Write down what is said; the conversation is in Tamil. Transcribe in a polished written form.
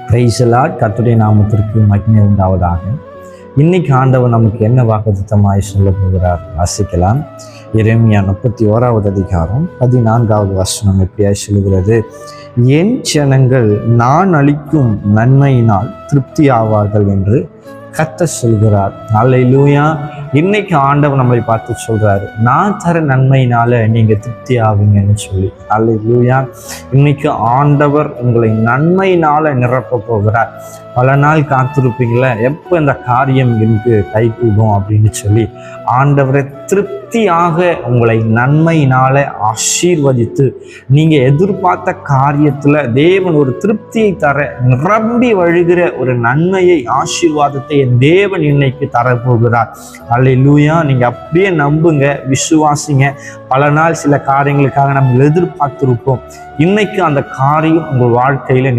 Praise the Lord. கர்த்தருடைய நாமத்திற்கு மகிமை உண்டாவதாக. இன்னைக்கு ஆண்டவர் நமக்கு என்ன வாக்குத்தத்தமாய் சொல்ல போகிறார் வாசிக்கலாம். எரேமியா 31வது அதிகாரம் 14வது வசனம் எப்படியாய் சொல்லுகிறது? என் ஜனங்கள் நான் அளிக்கும் நன்மையினால் திருப்தி ஆவார்கள் என்று கர்த்தர் சொல்கிறார். அல்லேலூயா. இன்னைக்கு ஆண்டவர் நம்மளை பார்த்து சொல்றாரு, நான் தர நன்மையினால நீங்க திருப்தி ஆவீங்கன்னு சொல்லி. அல்லேலூயா. இன்னைக்கு ஆண்டவர் உங்களை நன்மையினால நிரப்ப போகிறார். பல நாள் காத்திருப்பீங்கள, எப்போ இந்த காரியம் எனக்கு கைகூடும் அப்படின்னு சொல்லி ஆண்டவரை திருப்தியாக உங்களை நன்மையினால ஆசீர்வதித்து நீங்க எதிர்பார்த்த காரியத்துல தேவன் ஒரு திருப்தியை தர நிரம்பி வழிகிற ஒரு நன்மையை ஆசீர்வாதத்தை என் தேவன் இன்னைக்கு தரப்போகிறார். அல்லேலூயா. நீங்க அப்படியே நம்புங்க, விசுவாசிங்க. பல நாள் சில காரியங்களுக்காக நம்ம எதிர்பார்த்திருப்போம். இன்னைக்கு அந்த காரியம் உங்கள் வாழ்க்கையில